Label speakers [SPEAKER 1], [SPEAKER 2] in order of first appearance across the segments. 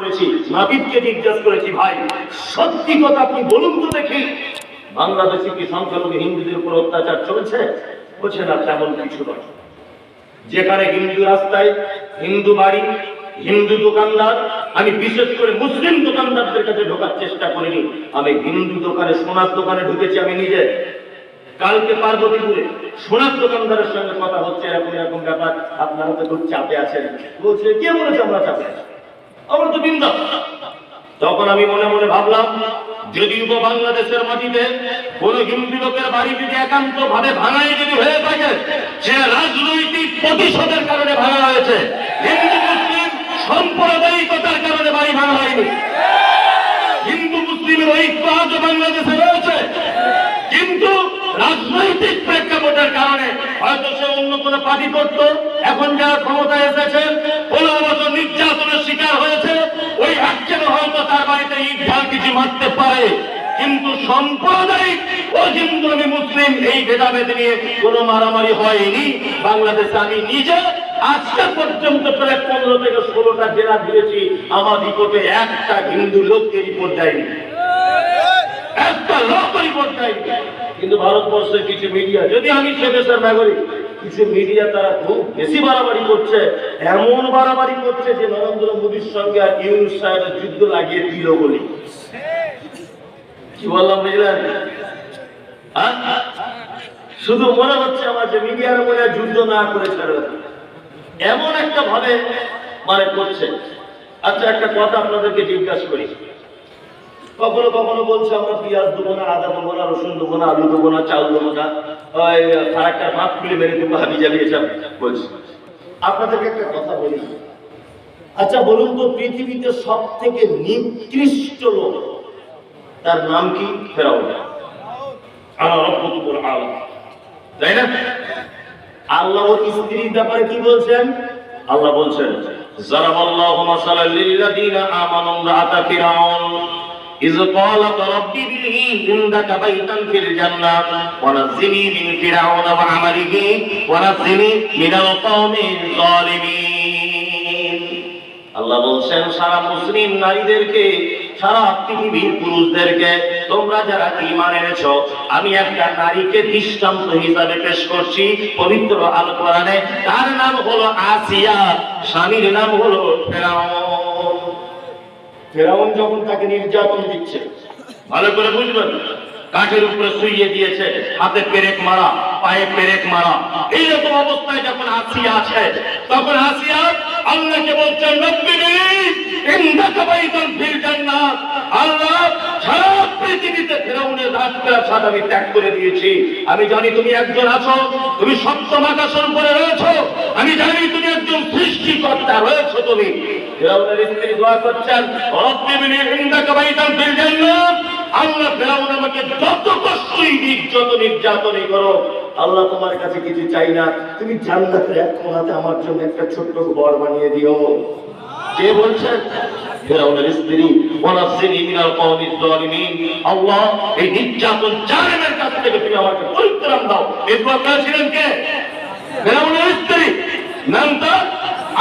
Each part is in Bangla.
[SPEAKER 1] করেছি, নাবিদকে জিজ্ঞাসা করেছি, ভাই সত্যি কথা আপনি বলুন তো দেখি, বাংলাদেশে কি সংখ্যালঘু হিন্দুদের উপর অত্যাচার চলছে? বলছে না, তেমন কিছু নয়। যেখানে হিন্দু রাস্তায়, হিন্দু বাড়ি, হিন্দু দোকানদার, আমি বিশেষ করে মুসলিম দোকানদারদের কাছে ঢোকার চেষ্টা করিনি। আমি হিন্দু দোকানে, সোনার দোকানে ঢুকেছি আমি নিজে। কালকে পার্বতীপুরে সোনার দোকানদারের সঙ্গে কথা হচ্ছে, এরকম এরকম ব্যাপার, আপনারা তো খুব চাপে আছেন। বলছে, কে বলেছে আমরা চাপে আছি? আমরা তো বিন্দাস। তখন আমি মনে মনে ভাবলাম, যদিও বাংলাদেশের মাটিতে কোন হিন্দু লোকের বাড়ি যদি একান্ত ভাবে ভাঙাই যদি হয়ে থাকে, সে রাজনৈতিক প্রতিশোধের কারণে ভাঙা হয়েছে। হিন্দু মুসলিম সাম্প্রদায়িকতার কারণে বাড়ি ভাঙা হয়নি। হিন্দু মুসলিমের ঐক্য আজও বাংলাদেশে রয়েছে, কিন্তু রাজনৈতিক প্রেক্ষাপটের কারণে হয়তো সে অন্য কোনো পার্টি করতো। এখন যারা ক্ষমতায় এসেছেন, 15 বছর নির্যাতনের শিকার হয়েছে, ওই আক্ষেপে হয়তো তার বাড়িতে ইট ঢাল কিছু মারতে পারে, কিন্তু সাম্প্রদায়িক ও হিন্দু আমি মুসলিম এই ভেদাভেদ নিয়ে কোনো মারামারি হয়নি বাংলাদেশে। আমি নিজে আজকে পর্যন্ত প্রায় 15 থেকে 16টা জেলা দিয়েছি, আমার রিপোর্টে একটা হিন্দু লোককে রিপোর্ট দেয়নি, একটা লোক রিপোর্ট দেয়নি। কিন্তু ভারতবর্ষের কিছু মিডিয়া, যদি আমি সে দেশের নাগরিক, কিছু মিডিয়া তারা খুব বেশি বাড়াবাড়ি করছে। এমন বাড়াবাড়ি করছে যে নরেন্দ্র মোদীর সঙ্গে আর ইউনূস সাহেবের যুদ্ধ লাগিয়ে দিল বলি। কি বললাম বুঝলেন? শুধু মনে হচ্ছে আমার যে মিডিয়ার মনে যুদ্ধ না করে ছেড়ে এমন একটা ভাবে মানে করছে। আচ্ছা, একটা কথা আপনাদেরকে জিজ্ঞাসা করি, কখনো কখনো বলছে আমরা পেঁয়াজ দেবো না, আদা দেবো না, রসুন দেবো না, আলু দেবো না, চাল দেবো না, একটা ভাত খুলে মেরে দেবো, হাবি জাবি এসব বলছি। আপনাদেরকে একটা কথা বলি, আচ্ছা বলুন তো, পৃথিবীতে সব থেকে নিকৃষ্ট লোক, তার নাম কি? ফেরাউন। তাই না? আল্লাহ ওর স্ত্রীর ব্যাপারে কি বলছেন? আল্লাহ বলছেন, যারাবাল্লাহু মাসালাল লিল্লাযীনা আমানু ইমরাআতা ফিরাউন إذ قالت رب ابن لي عندك بيتا في الجنة ونجني من فرعون وعمله ونجني من القوم الظالمين। আল্লাহ বলছেন, সারা মুসলিম নারীদেরকে, সারা পৃথিবীর পুরুষদেরকে, তোমরা যারা ঈমান এনেছো, আমি একটা নারীকে দৃষ্টান্ত হিসাবে পেশ করছি পবিত্র আল কোরআনে। তার নাম হলো আসিয়া, স্বামীর নাম হলো ফেরাউন। ফেরাউন যখন তাকে নির্যাতন দিচ্ছে, ভালো করে বুঝবেন, কাঠের উপরে শুইয়ে দিয়েছে, হাতে পেরেক মারা, পায়ে পেরেক মারা, এইরকম অবস্থায় যখন আসিয়া আছে, তখন আসিয়া আল্লাহকে বলছেন, রব্বিনি ইন্দাকা বাইতান ফিল জান্নাত। আল্লাহ, সারা পৃথিবীতে ফেরাউনের রাজপ্রাসাদ আমি ত্যাগ করে দিয়েছি। আমি জানি তুমি একজন আছো, তুমি সপ্তম আকাশের উপরে রয়েছো, আমি জানি তুমি একজন সৃষ্টিকর্তা রয়েছো। তুমি ফেরাউনের স্ত্রী দোয়া করছেন, রব্বিনি ইন্দাকা বাইতান ফিল জান্নাত। আল্লাহ, ফেরাউন আমাকে যত কষ্টই দিক, যত নির্যাতনই করো, আল্লাহ তোমার কাছে কিছু চাই না, তুমি জান্নাতের এক কোণাতে আমার জন্য একটা ছোট্ট ঘর বানিয়ে দিও। কে বলছেন? ফেরাউনের স্ত্রী। ওয়ানাজ্জিনি মিনাল কওমিজ জালিমিন। আল্লাহ, এই নির্যাতন জালেমের কাছ থেকে তুমি আমাকে পরিত্রাণ দাও। এই দোয়া করেছিলেন কে? ফেরাউনের স্ত্রী, নামটা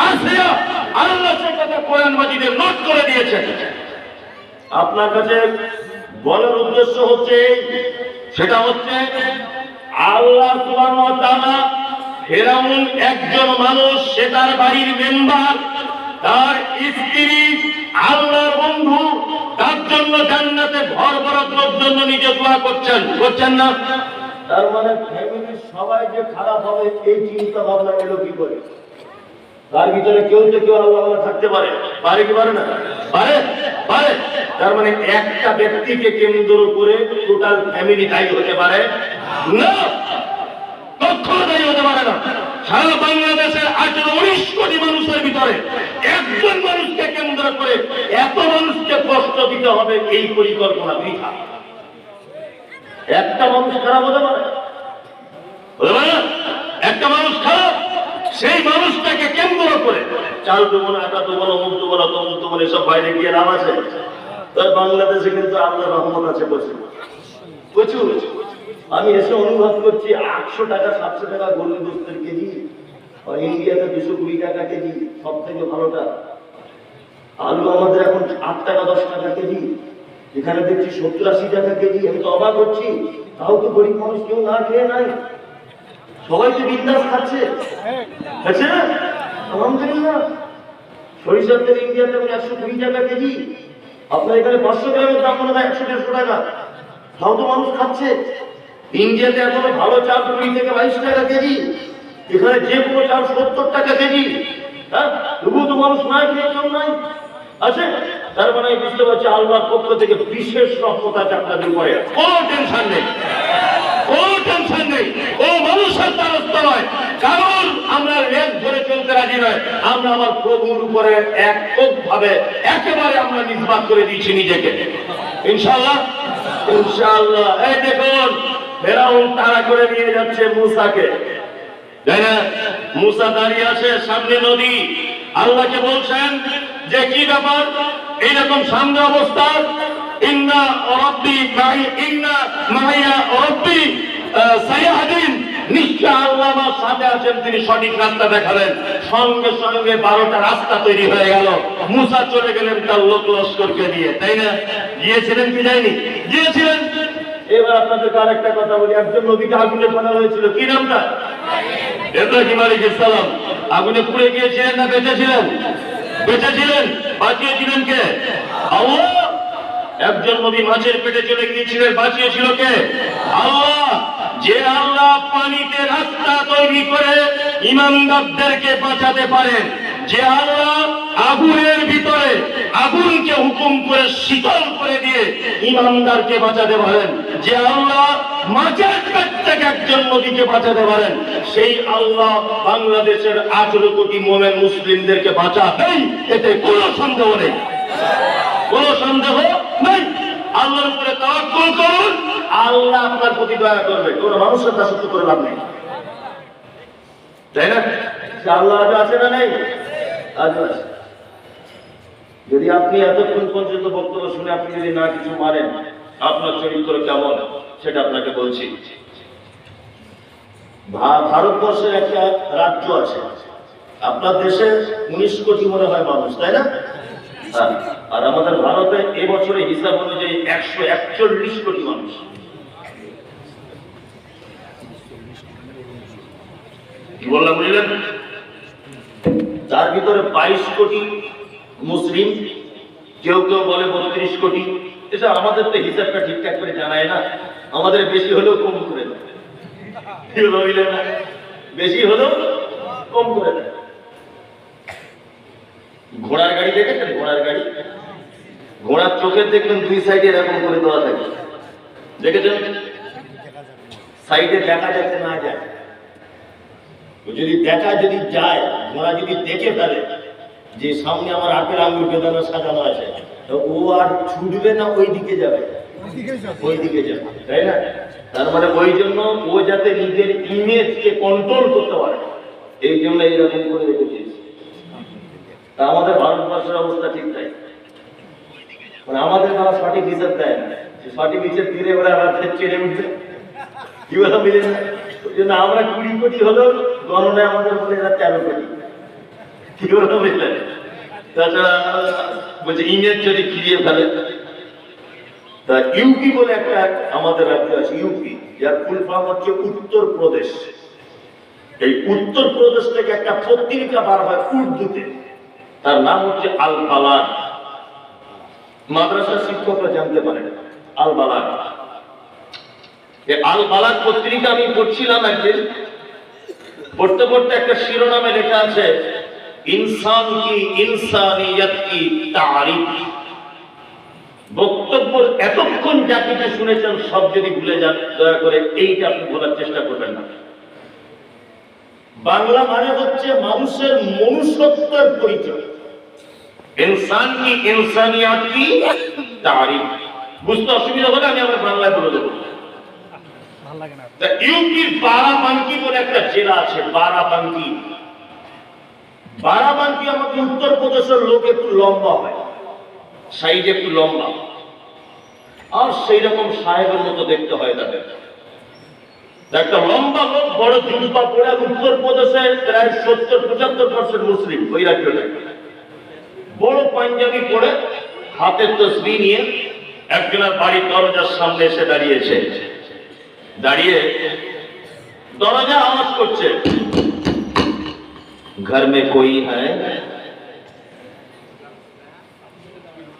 [SPEAKER 1] আসিয়া। আল্লাহ সে কথা কোরআন মাজিদে নোট করে দিয়েছেন। আপনার কাছে বলার উদ্দেশ্য হচ্ছে, সেটা হচ্ছে আল্লাহ সুবহানাহু ওয়া তাআলা, ফেরাউন একজন মানুষ, সে তার বাড়ির মেম্বার, তার স্ত্রী আল্লাহর বন্ধু, তার জন্য জান্নাতে ঘর বরাদ্দর জন্য নিজে দোয়া করছেন, করছেন না? তার মানে ফ্যামিলির সবাই যে খারাপ হবে এই চিন্তা ভাবনা এলো কি করে? তার ভিতরে কেউ তো কেউ আল্লাহ থাকতে পারে, পারে কি পারে না? পারে, পারে। তার মানে একটা ব্যক্তিকে কেন্দ্র করে টোটাল ফ্যামিলি দায়ী হতে পারে না, কখনো দায়ী হতে পারে না। সারা বাংলাদেশের 18-19 কোটি মানুষের ভিতরে একজন মানুষকে কেন্দ্র করে এত মানুষকে কষ্ট দিতে হবে, এই পরিকল্পনা বৃথা। একটা মানুষ খারাপ হতে পারে, একটা মানুষ খারাপ, সেই মানুষটাকে কেন্দ্র করে চাল দেবো না, আটা দেবো না, মুখ দেবো না, তমুক দেবো না, এসব বাইরে গিয়ে লাভ আছে? তাই বাংলাদেশে কিন্তু আল্লাহ রহমত আছে প্রচুর প্রচুর। আমি এসে অনুভব করছি 800 টাকা 700 টাকা গরুর গোস্তের কেজি, আর ইন্ডিয়াতে 220 টাকা কেজি, সব থেকে ভালোটা।
[SPEAKER 2] আলু আমাদের এখন 8 টাকা 10 টাকা কেজি, এখানে দেখছি 70-80 টাকা কেজি। আমি তো অবাক হচ্ছি, তাও তো গরিব মানুষ কেউ না খেয়ে নাই, সবাই তো বিন্দাস খাচ্ছে, খাচ্ছে না? আলহামদুলিল্লাহ। সরিষার তেল ইন্ডিয়াতে 120 টাকা কেজি, আপনার এখানে 500 গ্রামের দাম মনে হয় 100-150 টাকা, তাও তো মানুষ খাচ্ছে। ইন্ডিয়াতে এখনো ভালো চাল 20 থেকে 22 টাকা কেজি, এখানে যে কোনো চাল 70 টাকা কেজি। হ্যাঁ, তবুও তো মানুষ নাই খেয়ে কেউ নাই আছে। তার মানে বুঝতে পারছি আল্লাহর পক্ষ থেকে বিশেষ রহমত আছে আপনাদের উপরে,
[SPEAKER 1] কোনো টেনশন নেই, কোনো টেনশন নেই। ও মানুষের দ্বারস্থ নয়, কারণ আমরা লেজ ধরে চলতে রাজি নয়। আমরা আমার প্রভুর উপরে এককভাবে একেবারে আমরা নির্বাক করে দিয়েছি নিজেকে, ইনশাআল্লাহ, ইনশাআল্লাহ। এই দেখুন, ফেরাউন তাড়া করে নিয়ে যাচ্ছে মূসাকে, তাই না? মূসা দাঁড়িয়ে আছে, সামনে নদী। আল্লাহকে বলছেন যে কি ব্যাপার, এইরকম সামনে অবস্থা। ইন্না রাব্বি মাই, ইন্না মাইয়া রাব্বি সাইয়াহদিন, নিশ্চয় আল্লাহ আমার সাথে আছেন, তিনি সঠিক রাস্তা দেখাবেন। সঙ্গে সঙ্গে 12টা রাস্তা তৈরি হয়ে গেল। মূসা চলে গেলেন তার লোক লস্করকে নিয়ে, তাই না? গিয়েছিলেন কি যায়নি? গিয়েছিলেন।
[SPEAKER 2] এবার আপনাদের আরেকটা কথা বলি, একজন নবীকে আগুনে ফেলা হয়েছিল, কি নামটা?
[SPEAKER 1] ইব্রাহিম আলাইহিস সালাম। আগুনে পুড়ে গিয়েছিলেন না বেঁচেছিলেন? বেঁচেছিলেন। বাঁচিয়েছিলেন কে? আল্লাহ। একজন নবী মাছের পেটে চলে গিয়েছিলেন, বাঁচিয়েছিল কে? আল্লাহ। যে আল্লাহ পানিতে রাস্তা তৈরি করে ইমানদারদেরকে বাঁচাতে পারেন, যে আল্লাহ আগুনের ভিতরে আগুনকে হুকুম করে শীতল করে দিয়ে ইমানদারকে বাঁচাতে পারেন, যে আল্লাহ মাছের পেট থেকে একজন নবীকে বাঁচাতে পারেন, সেই আল্লাহ বাংলাদেশের 18 কোটি মোমেন মুসলিমদেরকে বাঁচাবেন, এতে কোনো সন্দেহ নেই, কোনো সন্দেহ নেই। আল্লাহর উপরে তাওয়াক্কুল করুন, আল্লাহ আপনার প্রতি দয়া করবে। কোনো মানুষের দাসত্ব করে লাভ নেই, তাই না?
[SPEAKER 2] আল্লাহ আজ আছে না নেই? আজ আছে। যদি আপনি এতক্ষণ পর্যন্ত বক্তব্য শুনে আপনি যদি না কিছু মারেন,
[SPEAKER 1] আপনার চরিত্র কেমন সেটা আপনাকে বলছি।
[SPEAKER 2] ভারতবর্ষের একটা রাজ্য আছে, আপনার দেশে 19 কোটি মনে হয় মানুষ, তাই না? হ্যাঁ। আর আমাদের ভারতে এবছরে হিসাব অনুযায়ী 141 কোটি মানুষ।
[SPEAKER 1] কি বললাম বুঝলেন?
[SPEAKER 2] তার ভিতরে 22 কোটি মুসলিম, কেউ কেউ বলে 32 কোটি। এটা আমাদের তো হিসাবটা ঠিকঠাক করে জানায় না, আমাদের বেশি হলেও কম করে দেয়, কি হলো বুঝলেন না? বেশি হলেও কম করে দেয়। ঘোড়ার গাড়ি দেখেছেন? ঘোড়ার গাড়ি, ঘোড়ার চোখের দেখবেন 2 সাইডে এরকম করে দেওয়া থাকে, দেখেছেন? সাইডে দেখা যাচ্ছে না যায়, যদি দেখা যদি যায়, ঘোড়া যদি দেখে ফেলে যে সামনে আমার আপেল আঙ্গুর বেদানা সাজানো আছে, তো ও আর ছুটবে না, ওই দিকে যাবে, ওই দিকে যাবে, তাই না? তার মানে ওই জন্য ও যাতে নিজের ইমেজকে কন্ট্রোল করতে পারে, এই জন্য এইরকম করে রেখেছে। তা আমাদের ভারতবর্ষের অবস্থা ঠিক তাই, মানে আমাদের তারা সঠিক হিসাব দেয় না, সঠিক হিসাব দিলে ওরা আবার চেড়ে উঠবে, কি বলা মিলে না? ওই জন্য আমরা 20 কোটি হলেও গণনায় আমাদের বলে এরা 13 কোটি, কি বলা বুঝলেন? তাছাড়া বলছে ইমেজ যদি ফিরিয়ে ফেলে। তা ইউপি বলে একটা আমাদের রাজ্য আছে, ইউপি, যার ফুল ফর্ম হচ্ছে উত্তর প্রদেশ। এই উত্তর প্রদেশ থেকে একটা পত্রিকা বার হয় উর্দুতে, তার নাম হচ্ছে আল বালাগ। মাদ্রাসার শিক্ষকরা জানতে পারেন আল বালাগ। আল বালাগ পত্রিকা আমি পড়ছিলাম একদিন, পড়তে পড়তে একটা শিরোনামে লেখা আছে ইনসান কি ইনসানিয়ত কি তারিফ। বক্তব্য এতক্ষণ যা কিছু শুনেছেন সব যদি ভুলে যান, দয়া করে এইটা আপনি বলার চেষ্টা করবেন না। বাংলা মানে হচ্ছে মানুষের মনুষ্যত্বের পরিচয়। ইনসান কি ইনসানিয়ত কি তারিফ, বুঝতে অসুবিধা হলে আমি আমার বাংলায় বলে দেবো। ইউপির বারাবাঙ্কি বলে একটা জেলা আছে, বারাবাঙ্কি। বারাবাঙ্কি আমাদের উত্তরপ্রদেশের লোক একটু লম্বা হয়, সাইজ একটু লম্বা, আর সেই রকম সাহেবের মতো দেখতে হয় তাদের। একটা লম্বা লোক, বড় জুব্বা পরে, উত্তরপ্রদেশে প্রায় 70-75% মুসলিম ওই রাজ্যটা।
[SPEAKER 1] বড় পাঞ্জাবি পরে হাতের তসবিহ নিয়ে একজনের বাড়ির দরজার সামনে এসে দাঁড়িয়েছে। দাঁড়িয়ে দরজা আওয়াজ করছে, ঘর মে কোই হ্যায়?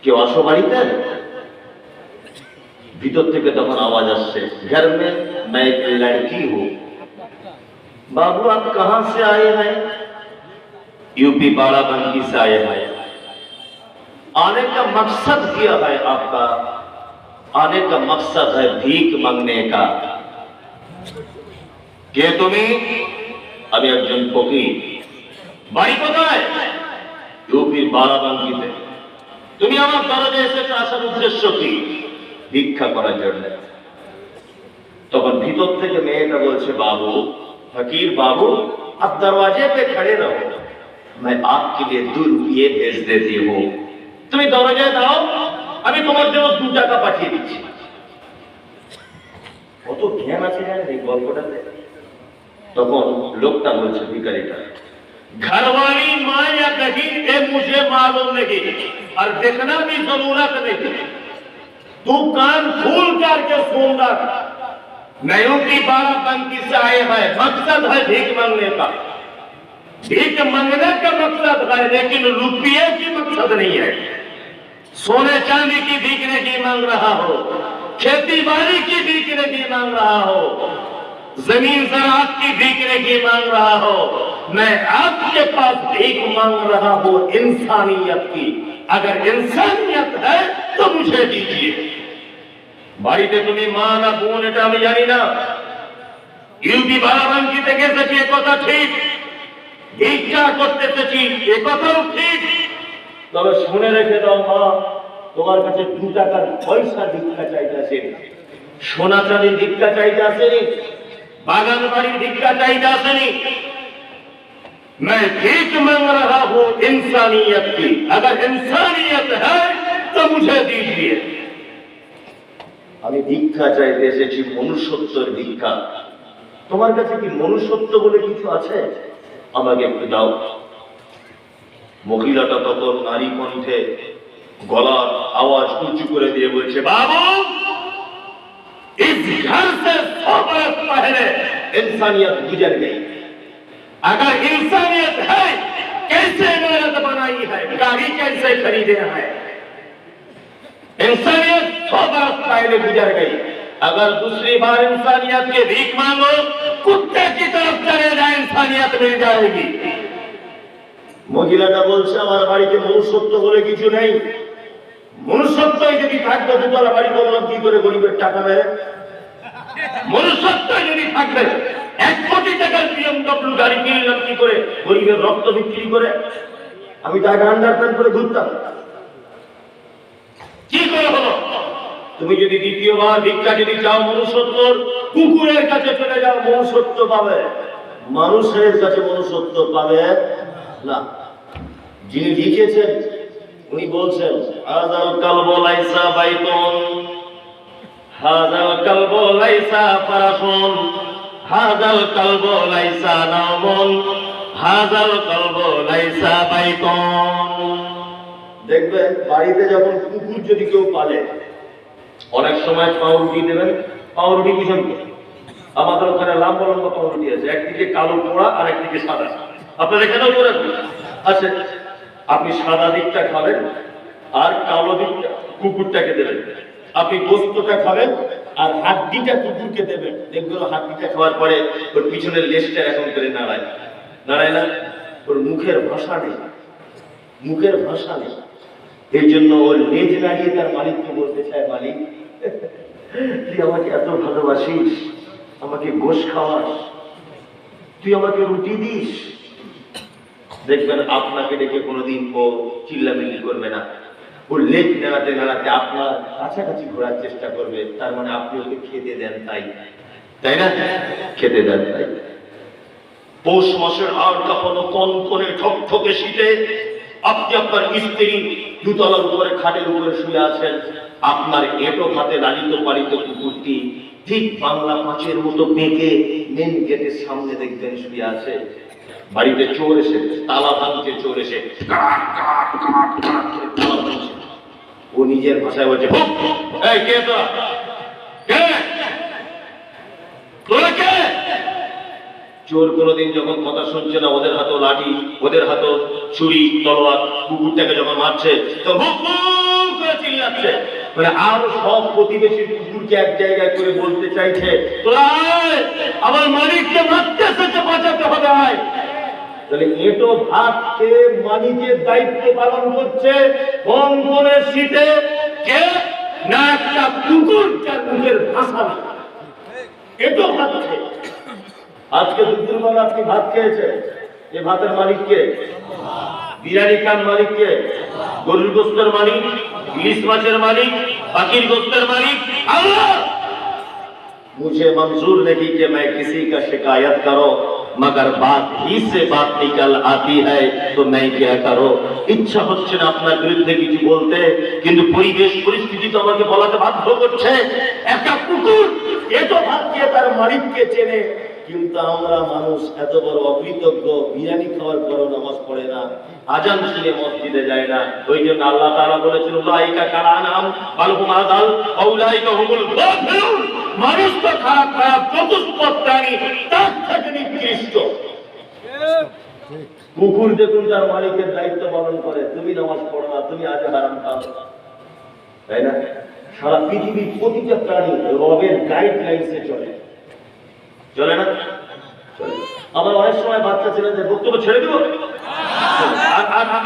[SPEAKER 1] কেউ আসো বাড়িতে? ভিতর থেকে তখন আওয়াজ আসছে, ঘর মে मैं एक लड़की हूं। बाबू आप कहां से आए हैं? यूपी बाराबंकी से आए हैं। आने का मकसद क्या है आपका? आने का मकसद है भीख मांगने का। কে তুমি? আমি একজন ফকির। বাড়ি কোথায়? ইউপির বারাবাঙ্কিতে। তুমি আমার দরজায় এসেছো, আসার উদ্দেশ্য কি? ভিক্ষা করার জন্য। তখন ভিতর থেকে মেয়েটা বলছে, বাবু ফকির বাবু, आप दरवाजे पे खड़े रहो, मैं आपके लिए 2 रुपये भेज देती हूँ। তুমি দরজায় দাও, আমি তোমার জন্য 2 টাকা পাঠিয়ে দিচ্ছি। কত জ্ঞান আছে জানেন এই গল্পটাতে। তখন লোকটা বলছে, ভিখারিটা, ঘরওয়ালি মা या नहीं ये मुझे मालूम नहीं और देखना भी जरूरत नहीं, तू कान खोल करके सुन रख। नयों की बाराबंकी से आए हैं, मकसद है भीख मांगने का। भीख मांगने का मकसद है, लेकिन रुपये की मकसद नहीं है। सोने चांदी की भीख नहीं मांग रहा हो, खेती बाड़ी की भीख नहीं मांग रहा हो, जमीन ज़राअत की भीख नहीं मांग रहा हो। मैं आपके पास भीख मांग रहा हूं इंसानियत की। अगर इंसानियत है तो मुझे दीजिए। বাড়িতে তুমি মা না বোন এটা আমি জানি না, ইউপি বারাবাঙ্কি থেকে এসেছি এ কথা ঠিক, ভিক্ষা করতে এসেছি এ কথাও ঠিক, তবে শুনে রেখে দাও মা, তোমার কাছে 2 টাকার পয়সা ভিক্ষা চাইতে আসেনি, সোনা চাঁদি ভিক্ষা চাইতে আসেনি, বাগান বাড়ির ভিক্ষা চাইতে আসেনি। मैं भीख मांग रहा हूं इंसानियत की। अगर इंसानियत है तो मुझे दीजिए। আমি ভিক্ষা চাইতে এসেছি, মনুষ্যত্বের ভিক্ষা। তোমার কাছে কি মনুষ্যত্ব বলে কিছু আছে? আমাকে একটু দাও। মহিলাটা তখন নারী কণ্ঠে গলার আওয়াজ উঁচু করে দিয়ে বলছে, বাবু इस घर से 100 बरस पहले इंसानियत गुजर गई। अगर इंसानियत है, कैसे इमारत बनाई है, गाड़ी कैसे खरीदे है? इंसानियत 100 बरस पहले गुजर गई। अगर दूसरी बार इंसानियत के भीख मांगो, कुत्ते की तरफ चले जाए, इंसानियत मिल जाएगी। মহিলাটা বলছে, আমার বাড়িতে মনুষ্যত্ব বলে কিছু নেই। মনুষ্যত্বই যদি থাকতো, 2 তলা বাড়ি করলাম কি করে গরিবের টাকা মেরে? মনুষ্যত্বই যদি থাকবে, 1 কোটি টাকার BMW গাড়ি কিনলাম কি করে গরিবের রক্ত বিক্রি করে? আমি তাকে আন্ডারপ্যান্ট করে ঘুরতাম। কি করে হলো? তুমি যদি দ্বিতীয়বার ভিক্ষা যদি চাও মনুষ্যত্বর, কুকুরের কাছে চলে যাও, মনুষ্যত্ব পাবে। মানুষের কাছে মনুষ্যত্ব পাবে না। যিনি লিখেছেন উনি বলছেন, হাযাল কালবু লাইসা বাইতুন, হাযাল কালবু লাইসা ফারাশুন, হাযাল কালবু লাইসা নাওমুন, হাযাল কালবু লাইসা বাইতুন। দেখবেন বাড়িতে যখন কুকুর যদি কেউ পালে, অনেক সময় পাউরুটি দেবেন। পাউরুটি বুঝেন কি? আমাদের ওখানে লম্বা লম্বা পাউরুটি আছে, একদিকে কালো পোড়া আর একদিকে সাদা। আপনার এখানেও করে আছে। আপনি সাদা দিকটা খাবেন আর কালো দিকটা কুকুরটাকে দেবেন। আপনি গোস্তটা খাবেন আর হাড্ডিটা কুকুরকে দেবেন। দেখবেন হাড্ডিটা খাওয়ার পরে ওর পিছনের লেজটা এরকম করে নাড়ায়, নাড়ায় না? ওর মুখের ভাষা নেই, মুখের ভাষা নেই। এই জন্য ওর লেজ নাড়িয়ে তার মালিককে বলতে চায়, মালিক তুই আমাকে এত ভালোবাসিস, আমাকে গোশ খাওয়াস, তুই আমাকে রুটি দিস। দেখবেন আপনাকে ডেকে কোনোদিন ও চিল্লামিল্লি করবে না। ও লেজ নাড়াতে নাড়াতে আপনার কাছাকাছি ঘোরার চেষ্টা করবে। তার মানে আপনি ওকে খেতে দেন তাই, তাই না? খেতে দেন তাই। পৌষ মাসের আর কখনো কনকনে ঠকঠকে শীতে আপনি আপনার স্ত্রী 2 তলার উপরে খাটের উপরে শুয়ে আছেন, আপনার এটো হাতে লালিত পালিত কুকুরটি ঠিক বাংলা 5-এর মতো বেঁকে মেন গেটের সামনে দেখবেন শুয়ে আছে।
[SPEAKER 2] বাড়িতে চোর এসে তালা ভাঙছে, চোর এসে কাট কাট কাট কাট করে তালা ভাঙছে। ও নিজের ভাষায় বলছে, "হুপ! এই কে তোরা? কে? তোরা কে?" চোর কোনোদিন যখন কথা শুনছে না, ওদের হাতে লাঠি, ওদের হাতে ছুরি, তলোয়ার, কুকুরটাকে যখন মারছে তো ভুক ভুক করে চিল্লাচ্ছে। মানে আরো সব প্রতিবেশী কুকুরকে এক জায়গায় করে বলতে চাইছে, "তোরা আয়, আমার মালিককে মারতে এসেছে, বাঁচাতে হবে আয়।" তাহলে এটো ভাত খেয়ে মালিকের দায়িত্ব পালন করছে বন্ধনের শীতে কে না একটা কুকুর, যার মুখের ভাষা নেই। এটো ভাত খেয়ে আজকে দুপুরবেলা আপনি ভাত খেয়েছেন, এই ভাতের মালিক কে? বিরিয়ানি খান মালিক কে? গরুর গোস্তের মালিক, ইলিশ মাছের মালিক, পাখির গোস্তের মালিক আল্লাহ। मुझे मंजूर नहीं कि मैं किसी का शिकायत करो, मगर बात ही से बात निकल आती है तो मैं क्या करो। ইচ্ছা হচ্ছে না আপনার বিরুদ্ধে কিছু বলতে, কিন্তু পরিবেশ পরিস্থিতি তো আমাকে বলাতে বাধ্য করছে। একটা কুকুর এত ভাত খেয়ে তার মালিককে চেনে, কিন্তু আমরা মানুষ এত বড় অকৃতজ্ঞ, বিরিয়ানি খাওয়ার পরও নামাজ পড়ে না, আজান শুনে মসজিদে যায় না। ওই জন্য আল্লাহ তাআলা বলেছেন, উলাইকা কালানাম বালহুম আযাল উলাইকা হুমুল গাফিলুন। মানুষ তো খারাপ খারাপ চতুষ্পদ প্রাণী, তার থেকে নিকৃষ্ট। কুকুর দেখুন তার মালিকের দায়িত্ব পালন করে, তুমি নামাজ পড়ো না, তুমি আজ হারাম খাও, তাই না? সারা পৃথিবীর প্রতিটা প্রাণী রবের গাইডলাইন্সে চলে, চলে না? আবার অনেক সময় বাচ্চা ছেলেদের বক্তব্য ছেড়ে দিব,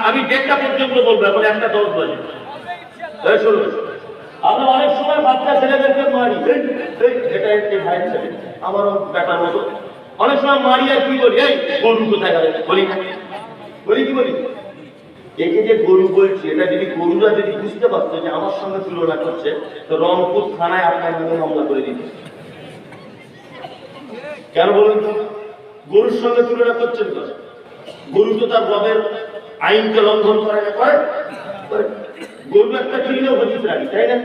[SPEAKER 2] আমি 1:30 পর্যন্ত বলবো, এখন 1:10 বাজে। শুনুন, আমরা অনেক সময় বাচ্চা ছেলেদেরকে মারি, এটা একটি ভাইয়ের ছেলে, আমারও ব্যাপার মতো অনেক সময় মারি। আর কি বলি, এই গরু কোথায় গেলে বলি না, বলি কি বলি? একে যে গরু বলছি, এটা যদি গরুরা যদি বুঝতে পারতো যে আমার সঙ্গে তুলনা করছে, তো রংপুর থানায় আপনার নামে মামলা করে দিত। কেন বলুন তো? গরুর সঙ্গে তুলনা করছেন তো, গরু তো তার রবের আইনকে লঙ্ঘন করে না, করে? গরু একটা তৃণভোজী প্রাণী, তাই না?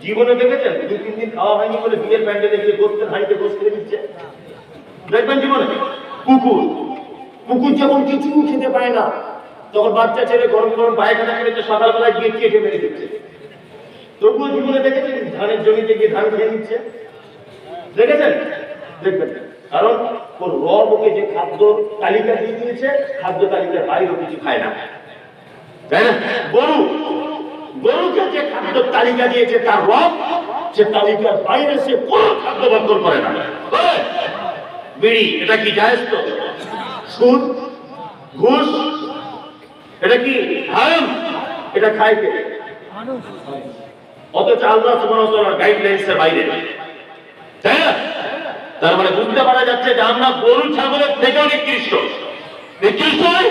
[SPEAKER 2] জীবনে দেখেছেন 2-3 দিন খাওয়া হয়নি বলে বিয়ের প্যান্ডেলে গিয়ে গোস্তের হাঁড়িতে গোস্ত করে দিচ্ছে, দেখবেন জীবনে? কুকুর, কুকুর যখন কিছু খেতে পায় না, তখন বাচ্চা ছেলে গরম গরম পায়খানা করেছে, সকালবেলায় গিয়ে কেটে মেরে দিচ্ছে। তবুও জীবনে দেখেছেন ধানের জমিতে গিয়ে ধান খেয়ে নিচ্ছে, দেখেছেন? দেখবেন, কারণ ওর রব ওকে যে খাদ্য তালিকা দিয়ে দিয়েছে, খাদ্য তালিকার বাইরেও কিছু খায় না, তাই না? গরু, গরুকে যে খাদ্য তালিকা দিয়েছে তার রব, সে তালিকার বাইরে সে কোনো খাদ্য বর্জন করে না। বিড়ি, এটা কি জায়েজ? তো সুদ, ঘুষ, এটা কি হারাম? এটা খায় কে? অথচ আল্লাহ সুবহানাহু ওয়া তাআলার গাইডলাইন্সের বাইরে, তাই না? তার মানে বুঝতে পারা যাচ্ছে যে আমরা গরু ছাগলের থেকেও নিকৃষ্ট, নিকৃষ্ট নয়?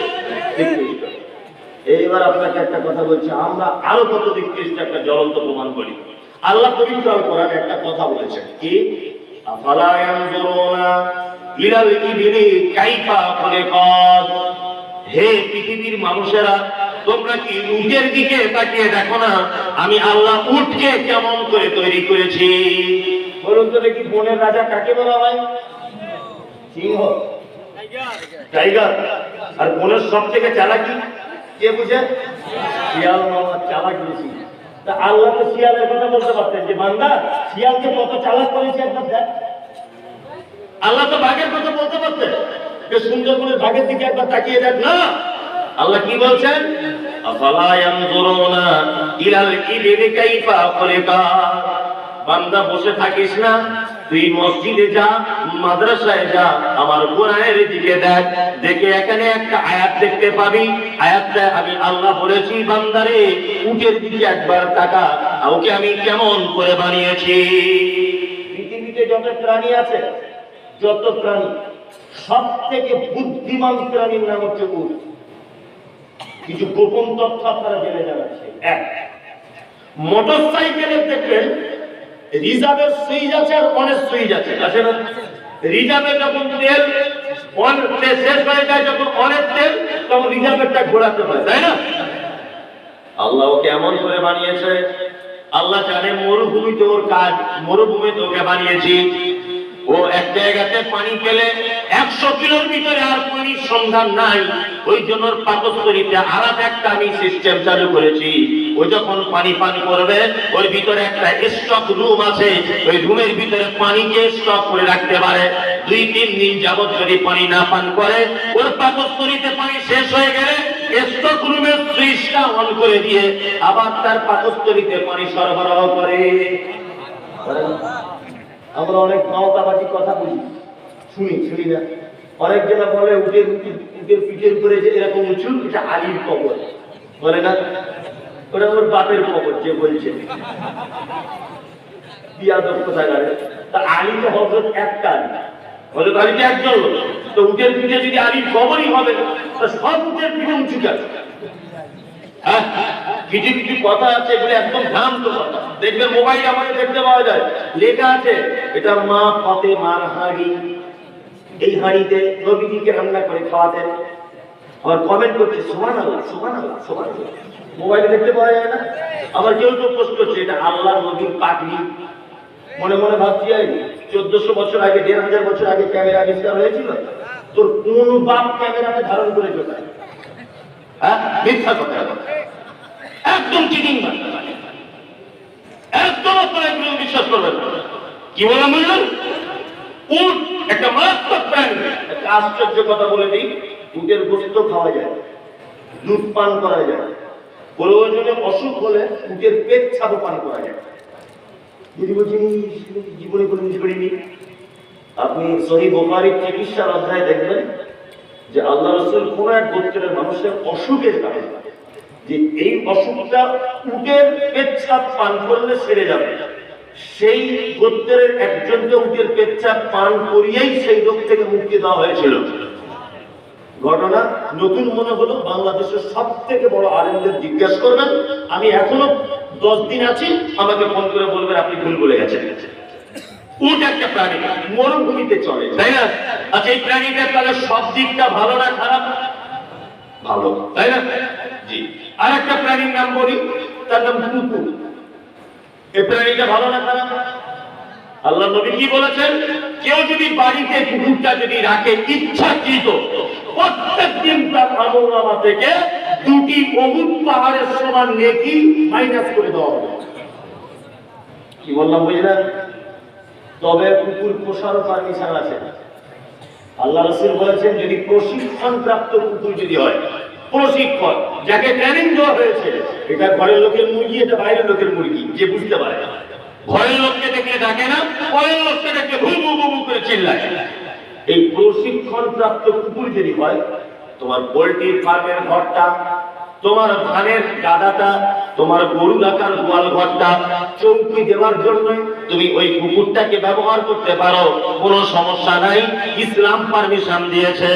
[SPEAKER 2] এইবার আপনাকে একটা কথা বলছি, আমরা আরো কত নিকৃষ্ট একটা জ্বলন্ত প্রমাণ করি। আল্লাহ পবিত্র আল কোরআনে একটা কথা বলেছেন, কি? আফালা ইয়ানজুরুনা ইলাল ইবিলি কাইফা খুলিকাত। হে পৃথিবীর মানুষেরা, তোমরা কি উটের দিকে তাকিয়ে দেখো না, আমি আল্লাহ উটকে কেমন করে তৈরি করেছি? বলুন তো দেখি, বনের রাজা কাকে বলা হয়? সিংহ, টাইগার। আর বনের সব থেকে চালাকি কে বুঝে? শিয়াল। মামা চালাক বেশি। তা আল্লাহ তো শিয়ালের কথা বলতে পারতেন যে বান্দা শিয়ালকে কত চালাক করেছে একবার দেখ। আল্লাহ তো বাঘের কথা বলতে পারতেন যে সুন্দরবনের বাঘের দিকে একবার তাকিয়ে দেখ। না, আল্লাহ কি বলছেন? আফালা ইয়ানজুরুনা ইলাল ইবিলি কাইফা খুলিকাত। বান্দা বসে থাকিস না, তুই মসজিদে যা, মাদ্রাসায় যা, আমার কোরআনের দিকে দেখ, দেখে এখানে একটা আয়াত দেখতে পাবি। আয়াতটা আমি আল্লাহ বলেছি, বান্দারে উটের দিকে একবার তাকা, ওকে আমি কেমন করে বানিয়েছি। পৃথিবীতে যত প্রাণী আছে, যত প্রাণী, সব থেকে বুদ্ধিমান প্রাণীর নাম হচ্ছে উট। কিছু গোপন তথ্য আপনারা জেনে যাচ্ছে। এক, মোটর সাইকেলের দেখবেন রিজার্ভের সুইচ আছে আর অনের সুইচ আছে, আছে না? রিজার্ভে যখন তেল শেষ হয়ে যায়, যখন অনের তেল, তখন রিজার্ভেরটা ঘোরাতে হয়, তাই না? আল্লাহ ওকে এমন করে বানিয়েছে, আল্লাহ জানে মরুভূমিতে ওর কাজ, মরুভূমিতে ওকে বানিয়েছি।
[SPEAKER 1] ও এক জায়গাতে পানি পেলে 100 কিলোর ভিতরে আর পানির সন্ধান নাই, ওই জন্য ওর পাকস্থলীতে আলাদা একটা আমি সিস্টেম চালু করেছি। ও যখন পানি পান করবে ওর ভিতরে একটা স্টক রুম আছে, ওই রুমের ভিতরে পানিকে স্টক করে রাখতে পারে। 2-3 দিন যাবত যদি পানি না পান করে, ওর পাকস্থলীতে পানি শেষ হয়ে গেলে স্টক রুমের সুইচটা অন করে দিয়ে আবার তার পাকস্থলীতে পানি সরবরাহ করে।
[SPEAKER 2] আমরা অনেক মাওতাবাজি কথা বলি, শুনি না। অনেক জায়গা বলে উটের পিঠের উপরে যে এরকম উঁচু, এটা আলীর কবর বলে না, ওটা আমার বাপের কবর যে বলছে বিয়াদব কোথায় গেলে। তা আলী তো হযরত একটা,
[SPEAKER 1] হযরত আলী তো একজন লোক। তো উটের পিঠে যদি আলীর কবরই হবে, তো সব উটের পিঠে উঁচু কেন? হ্যাঁ, কিছু কিছু কথা আছে এগুলো একদম ভ্রান্ত কথা। দেখবেন মোবাইল আমাদের দেখতে পাওয়া যায়, লেখা আছে
[SPEAKER 2] এটা মা ফাতেমার হাঁড়ি, এই হাঁড়িতে নবীজিকে রান্না করে খাওয়াতেন। আবার কমেন্ট করছে সুবহানাল্লাহ সুবহানাল্লাহ সুবহানাল্লাহ, মোবাইলে দেখতে পাওয়া যায় না। আবার কেউ কেউ পোস্ট করছে এটা আল্লাহর নবীর পাগড়ি। মনে মনে ভাবছি 1400 বছর আগে, 1500 বছর আগে ক্যামেরা আবিষ্কার হয়েছিল, তোর কোন বাপ ক্যামেরাতে ধারণ করে চলে?
[SPEAKER 1] হ্যাঁ, মিথ্যা কথা, একদম চিটিং মারতে পারে, একদম আপনারা এগুলো বিশ্বাস করবেন না। কি বললাম বুঝলেন? উট একটা মারাত্মক প্রাণী।
[SPEAKER 2] একটা আশ্চর্য কথা বলে দিই, উটের গোশত খাওয়া যায়, দুধ পান করা যায়, প্রয়োজনে অসুখ হলে উটের পেট ছাবো পান করা যায়। যদি বলছেন জীবনে কোনো কিছু করিনি, আপনি সহিহ বুখারীর চিকিৎসার অধ্যায় দেখবেন যে আল্লাহ রাসূল কোন এক গোত্রের মানুষের অসুখের কারণে, যে এই অসুখটা উটের পেচ্ছাপ পান করলে সেরে যাবে, সেই গোত্রের একজনকে উটের পেচ্ছাপ পান করিয়েই সেই রোগ থেকে মুক্তি দেওয়া হয়েছিল। ঘটনা নতুন মনে হলো, বাংলাদেশের সব থেকে বড় আলেমদের জিজ্ঞেস করবেন, আমি এখনো 10 দিন আছি, আমাকে ফোন করে বলবেন আপনি ভুল বলে গেছেন।
[SPEAKER 1] উট একটা প্রাণী,
[SPEAKER 2] মরুভূমিতে চলে,
[SPEAKER 1] তাই না? আচ্ছা, এই প্রাণীটার তাহলে সব দিকটা ভালো না খারাপ?
[SPEAKER 2] ভালো,
[SPEAKER 1] তাই না? জি। আর একটা প্রাণীর নাম বলি, তার নাম কুকুর। এই প্রাণীটা ভালো না খারাপ? আল্লাহ নবী কি বলেছেন? কেউ যদি বাড়িতে কুকুরটা যদি রাখে ইচ্ছাকৃত, প্রত্যেক দিন তার আমলনামা থেকে 2টি উহুদ পাহাড়ের সমান নেকি মাইনাস করে দেওয়া হবে।
[SPEAKER 2] কি বললাম বুঝলেন? তবে কুকুর পোষারও পারমিশন আছে। আল্লাহ রাসূল বলেছেন যদি প্রশিক্ষণ প্রাপ্ত কুকুর যদি হয়, প্রশিক্ষণ যাকে ট্রেনিং দেওয়া হয়েছে, এটা ঘরের লোকের মুরগি, এটা বাইরের লোকের মুরগি, যে বুঝতে পারে।
[SPEAKER 1] ঘরের লোককে দেখলে ডাকে না, পরের লোককে দেখলে ভু ভু ভু ভু করে চিল্লায়।
[SPEAKER 2] এই প্রশিক্ষণ প্রাপ্ত কুকুর যদি হয়, তোমার পোল্ট্রি ফার্মের ঘরটা, তোমার ধানের গাদাটা, তোমার গরু রাখার গোয়াল ঘরটা চৌকি দেওয়ার জন্য তুমি ওই কুকুরটাকে ব্যবহার করতে পারো, কোনো সমস্যা নাই, ইসলাম পারমিশন দিয়েছে।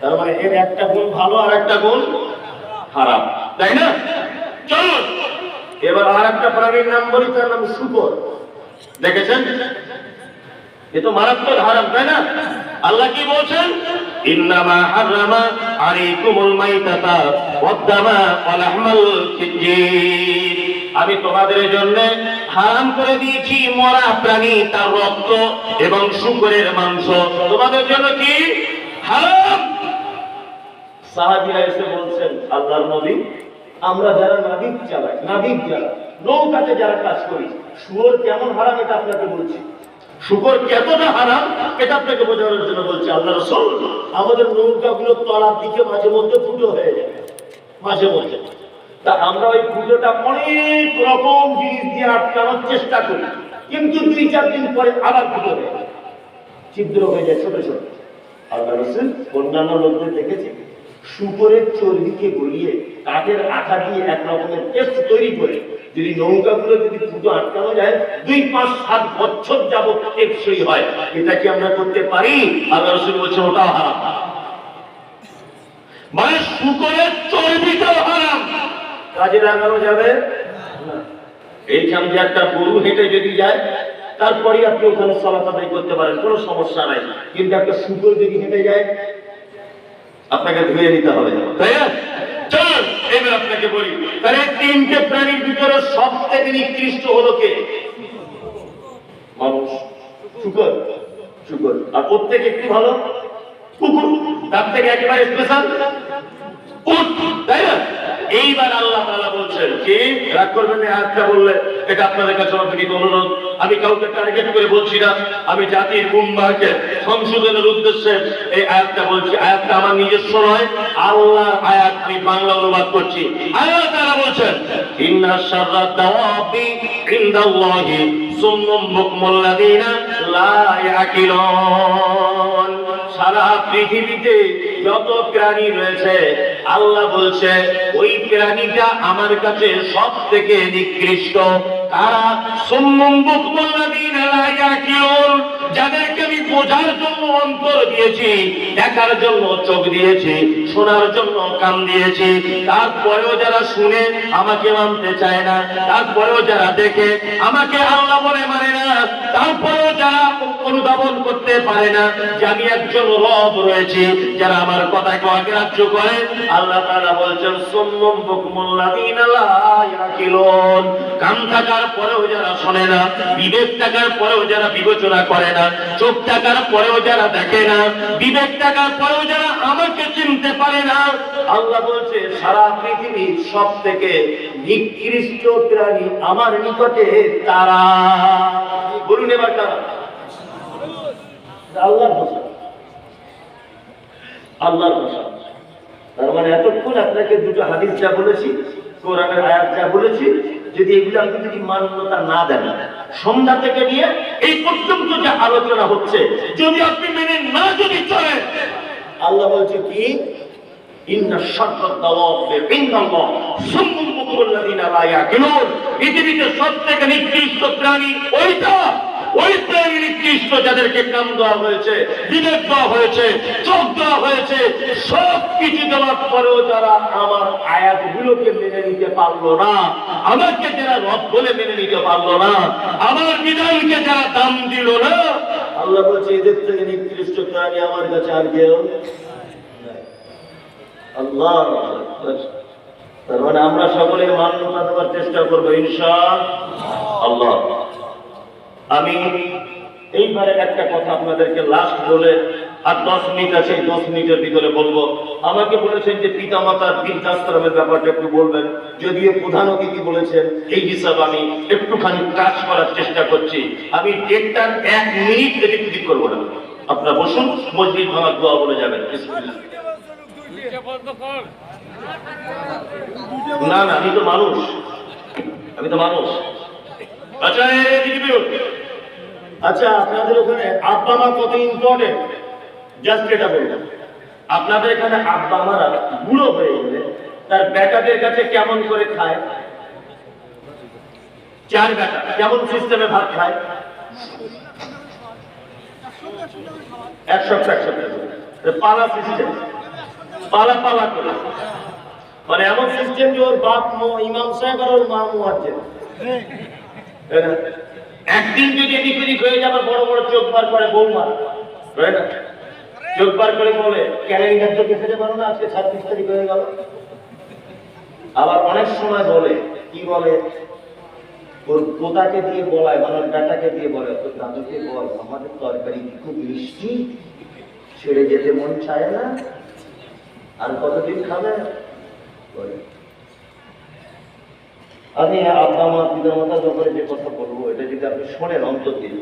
[SPEAKER 2] তার মানে এর একটা গুণ ভালো আর একটা গুণ খারাপ,
[SPEAKER 1] তাই না? চলুন
[SPEAKER 2] এবার আর একটা প্রাণীর নাম বলি, তার নাম শূকর।
[SPEAKER 1] দেখেছেন, এ তো মারাত্মক হারাম, তাই না? আল্লাহ কি বলছেন? ইন্নামা হারামা আলাইকুমুল মাইতাতা ওয়াদ-দামা ওয়া লাহমাল খিনজির। আমি তোমাদের জন্য হারাম করে দিয়েছি মরা প্রাণী, তার রক্ত এবং শূকরের মাংস তোমাদের জন্য কি হারাম।
[SPEAKER 2] সাহাবীরা এসে বলছেন আল্লাহর নবী, আমরা যারা নাবিক চালাই, নাবিক যারা নৌকাতে যারা কাজ করি, শুয়োর কেমন হারাম এটা আপনাকে বলছি, শুকর কতটা হারাম এটা আপনাকে বোঝানোর জন্য বলছি। আল্লাহ রাসূল, আমাদের নৌকাগুলো তলার দিকে মাঝে মধ্যে ফুটো হয়ে যায়, মাঝে মধ্যে। তা আমরা ওই ফুটোটা অনেক রকম জিনিস দিয়ে আটকানোর চেষ্টা করি, কিন্তু 2-4 দিন পরে আবার ফুটো হয়ে যায়, ছিদ্র হয়ে যায় ছোট ছোট। আল্লাহ রাসূল অন্যান্য লোকদের দেখেছি শুকরের চর্বিকে গলিয়ে কাঠের আঠা দিয়ে এক রকমের পেস্ট তৈরি করে যদি নৌকাগুলো যদি ফুটো আটকানো যায়, 2-5-7 বছর যাবত টেকসই হয়। এটা কি আমরা করতে পারি? আল্লাহ রাসূল বলছেন ওটাও হারাম।
[SPEAKER 1] মানে শূকরের চর্বিটাও হারাম,
[SPEAKER 2] কাজে লাগানো যাবে না। এইখান দিয়ে একটা গরু হেঁটে যদি যায়, তারপরে আপনি ওখানে সালাত আদায় করতে পারেন, কোনো সমস্যা নাই। কিন্তু একটা শুকর যদি হেঁটে যায়, আপনাকে ধুয়ে নিতে হবে,
[SPEAKER 1] তাই না? চলুন এবার আপনাকে বলি, তাহলে 3টে প্রাণীর ভিতরে সব থেকে নিকৃষ্ট হলো কে?
[SPEAKER 2] মানুষ। শুকর শুকর, আর প্রত্যেক একটু ভালো কুকুর, তার থেকে একেবারে স্পেশাল উট, তাই না? এইবার আল্লাহ তাআলা বলছেন কি, রাগ করবেন না আয়াতটা বললে, এটা আপনাদের কাছে আমার বিনীত অনুরোধ। আমি কাউকে টার্গেট করে বলছি না, আমি জাতির উম্মাহকে সংশোধনের উদ্দেশ্যে এই আয়াতটা বলছি। আয়াতটা আমার নিজস্ব নয়, আল্লাহর আয়াত, আমি বাংলা অনুবাদ করছি। আল্লাহ তাআলা বলছেন ইন্না শাররাদ দাওয়াবি ইনদাল্লাহি সুম্মুম বুকমুল্লাযিনা লা ইয়াকিলুন। সারা পৃথিবীতে যত প্রাণী রয়েছে আল্লাহ বলছে ওই প্রাণীটা আমার কাছে সব থেকে নিকৃষ্ট। কারা? সুম্মুম বুকমুল্লাযিনা লা ইয়াকিলুন, যাদেরকে আমি বোঝার জন্য অন্তর দিয়েছি, দেখার জন্য চোখ দিয়েছি, শোনার জন্য কান দিয়েছি, তারপরেও যারা শুনে আমাকে মানতে চায় না, তারপরেও যারা দেখে আমাকে আল্লাহ বলে মানে না, তারপরেও যারা অনুধাবন করতে পারে না যে আমি একজন রব রয়েছে, যারা আমার কথাকে অগ্রাহ্য করে, আল্লাহ তাআলা বলছেন সুম্মুম বুকমুল্লাযিনা লা ইয়াকিলুন, কান থাকার পরেও যারা শোনে না, বিবেক থাকার পরেও যারা বিবেচনা করে না, চোখ থাকার পরেও যারা দেখে না, বিবেক থাকার পরেও যারা আমাকে চিনতে পারে না, আল্লাহ বলছে সারা পৃথিবীর সব থেকে নিকৃষ্ট প্রাণী আমার নিকটে তারা। বলুন এবার কারা? আল্লাহর ভাষা, আল্লাহর ভাষা। তার মানে এতক্ষণ আপনাকে দুটো হাদিস যা বলেছি, কোরআনের আয়াত যা বলেছি, যদি এগুলো আপনি যদি মান্যতা না দেন, সন্ধ্যা থেকে নিয়ে এই পর্যন্ত যে আলোচনা হচ্ছে যদি আপনি মেনে না যদি চলেন, আল্লাহ বলছে কি ইন্না শাররাদ দাওয়াবি ইনদাল্লাহ সুম্মুম বুকমুল্লাযিনা লা ইয়াকিলুন। পৃথিবীতে সবথেকে নিকৃষ্ট প্রাণী ওইটা, ওই প্রাণী নিকৃষ্ট যাদেরকে কান দেওয়া হয়েছে, বিবেক দেওয়া হয়েছে, চোখ দেওয়া হয়েছে, সব কিছু দেওয়ার পরেও যারা আমার আয়াতগুলোকে মেনে নিতে পারলো না, আমাকে যারা রব বলে মেনে নিতে পারলো না, আমার বিধানকে যারা দাম দিল না, আল্লাহ বলছে এদের থেকে নিকৃষ্ট প্রাণী আমার কাছে আর কেউ নাই। আল্লাহ, তার মানে আমরা সকলে মান্যতা দেওয়ার চেষ্টা করবো ইনশাআল্লাহ। আমি এইবারে একটা কথা আপনাদেরকে লাস্ট বলে আর 10 মিনিট আছে, 10 মিনিটের ভিতরে বলবো। আমাকে বলেছেন যে পিতা মাতার বৃদ্ধাশ্রমের ব্যাপারটা একটু বলবেন, যদিও প্রধান অতিথি বলেছেন, এই হিসাবে আমি একটুখানি কাজ করার চেষ্টা করছি। আমি ডেটটার 1 মিনিট এদিক ওদিক করবো না, আপনারা বসুন, মসজিদ ভাঙার দোয়া বলে যাবেন। না না, আমি তো মানুষ, আমি তো মানুষ। আচ্ছা এদিকে বেরোন। আচ্ছা আপনাদের ওখানে আব্বা মা কত ইম্পর্টেন্ট, জাস্ট এটা বলুন। আপনাদের এখানে আব্বা মারা বুড়ো হয়ে গেলে তার বেটাদের কাছে কেমন করে খায়? 4 বেটা কেমন সিস্টেমে ভাত খায়? এক সপ্তাহ পালা সিস্টেম, পালা পালা করে, মানে এমন সিস্টেম যে ওর বাপ ইমাম সাহেব আর ওর মা মুয়াজ্জিন। একদিন যদি এদিক ওদিক হয়ে যাবে, বড় বড় চোখ বার করে বৌমা, চোখ বার করে বলে ক্যালেন্ডার তো খেতে পারো না, আজকে 26 তারিখ হয়ে গেল। আবার অনেক সময় বলে কি বলে, ওর পোতাকে দিয়ে বলায়, মানে বেটাকে দিয়ে বলে, তোর দাদুকে বল আমাদের তরকারি খুব মিষ্টি, ছেড়ে যেতে মন চায় না, আর কতদিন খাবে। আমি আব্বা মা পিতা মাতার ব্যাপারে যে কথা বলবো, এটা যদি আপনি শোনেন অন্তর দিয়ে,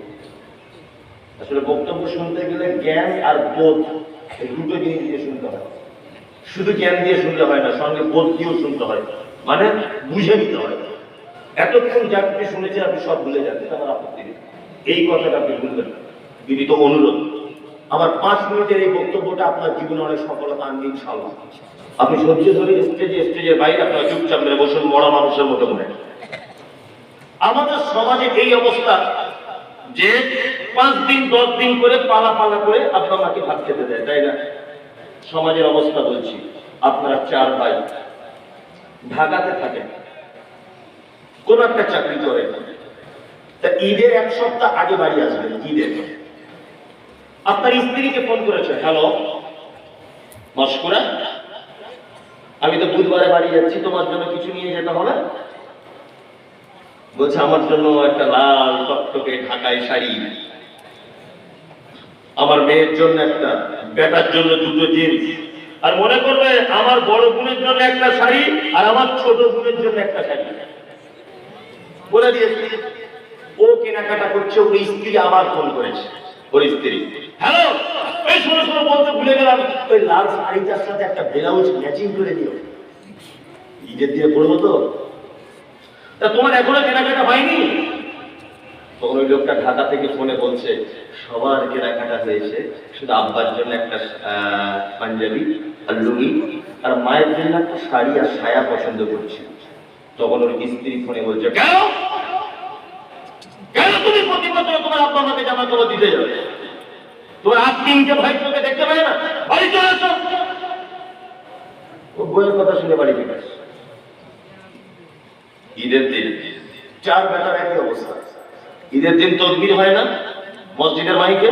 [SPEAKER 2] আসলে বক্তব্য শুনতে গেলে জ্ঞান আর বোধ এই দুটো জিনিস দিয়ে শুনতে হয়। শুধু জ্ঞান দিয়ে শুনতে হয় না, সঙ্গে বোধ দিয়েও শুনতে হয়, মানে বুঝে নিতে হয়। এতক্ষণ যা কিছু শুনেছি আপনি সব ভুলে যান, আমার আপত্তি নেই, এই কথাটা আপনি ভুলবেন না, বিনীত অনুরোধ। আমার 5 মিনিটের এই বক্তব্যটা আপনার জীবনে অনেক সফলতা আনবে ইনশাআল্লাহ। আপনি সহ্য ধরে স্টেজের বাইরে আপনারা চুপচাপ মেরে বসুন, মরা মানুষের মতো মনে। আমাদের সমাজে এই অবস্থা যে 5 দিন 10 দিন করে পালা পালা করে আপনার মাকে ভাত খেতে দেয়, তাই না? সমাজের অবস্থা বলছি। আপনারা 4 ভাই ঢাকাতে থাকেন, কোন একটা চাকরি করেন, তা ঈদের 1 সপ্তাহ আগে বাড়ি আসবেন। ঈদের আপনার স্ত্রীকে ফোন করেছে, হ্যালো মশকুরা, আমি তো বুধবারে বাড়ি যাচ্ছি, তোমার জন্য কিছু নিয়ে যেতে হবে। বলছে আমার জন্য একটা লাল টকটকে ঢাকাই শাড়ি, আমার মেয়ের জন্য একটা,
[SPEAKER 1] বেটার জন্য দুটো জিন্স, আর মনে করবে আমার বড় বোনের জন্য একটা শাড়ি আর আমার ছোট বোনের জন্য একটা শাড়ি।
[SPEAKER 2] বলে দিয়েছি। ও কেনাকাটা করছে, ওর স্ত্রী আবার ফোন করেছে, ওর স্ত্রী,
[SPEAKER 1] হ্যালো, এই শোনো শোনো, বলতে ভুলে গেলাম,
[SPEAKER 2] ওই লাল শাড়িটার সাথে একটা ব্লাউজ ম্যাচিং করে দিও, ঈদের দিয়ে পড়বো তো।
[SPEAKER 1] তা তোমার এখনো কেনাকাটা হয়নি?
[SPEAKER 2] তখন ওই লোকটা ঢাকা থেকে ফোনে বলছে সবার কেনাকাটা হয়েছে, শুধু আব্বার জন্য একটা পাঞ্জাবি আর লুঙ্গি আর মায়ের জন্য একটা শাড়ি আর সায়া পছন্দ করছি। তখন ওর স্ত্রী ফোনে বলছে,
[SPEAKER 1] কেন কেন তুমি প্রতি বছর তোমার আব্বা আমাকে জামা কাপড় দিতে যাবে? তোমার আত্মীয়কে ভাই তোকে দেখতে পায় না? বাড়ি চলে আসো।
[SPEAKER 2] ও বইয়ের কথা শুনে বাড়ি ফিরে আসে। ঈদের দিন চার বেটার একই অবস্থা। ঈদের দিন তকবীর হয় না মসজিদের মাইকে,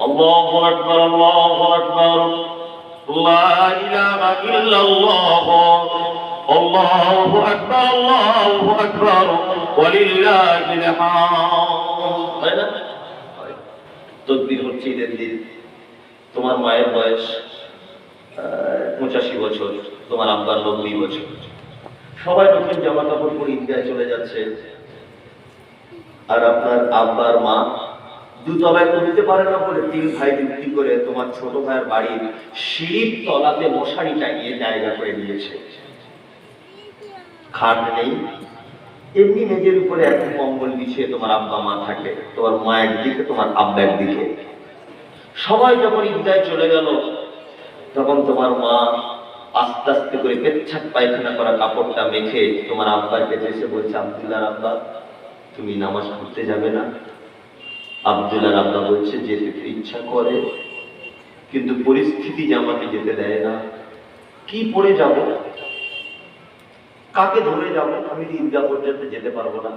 [SPEAKER 2] আল্লাহু আকবার আল্লাহু আকবার লা ইলাহা ইল্লাল্লাহ আল্লাহু আকবার ওয়ালিল্লাহিল হামদ, হয় না? তকবীর হচ্ছে ঈদের দিন। তোমার মায়ের বয়স 85 বছর, তোমার আব্বার 90 বছর। সবাই নতুন জামা কাপড় পরে ঈদগাহে চলে যাচ্ছে, আর আপনার আব্বার মা দুতলায় তুলতে পারে না বলে 3 ভাই যুক্তি করে তোমার ছোট ভাইয়ের বাড়ির সিঁড়ির তলাতে মশারি টাঙিয়ে জায়গা করে নিয়েছে। খাট নেই, এমনি মেঝের উপরে একটা কম্বল বিছিয়ে তোমার আব্বা মা থাকে, তোমার মা একদিকে তোমার আব্বা একদিকে। সবাই যখন ঈদগাহে চলে গেল তখন তোমার মা আস্তে আস্তে করে পেচ্ছাপ পায়খানা করা কাপড়টা মেখে তোমার আব্বার কাছে এসে বলছে, আব্দুল্লাহর আব্বা তুমি নামাজ পড়তে যাবে না? আব্দুল্লাহর আব্বা বলছে, যেতে তো ইচ্ছা করে কিন্তু পরিস্থিতি যে আমাকে যেতে দেয় না। কি পড়ে যাব, কাকে ধরে যাব, আমি ঈদগাহ পর্যন্ত যেতে পারবো না।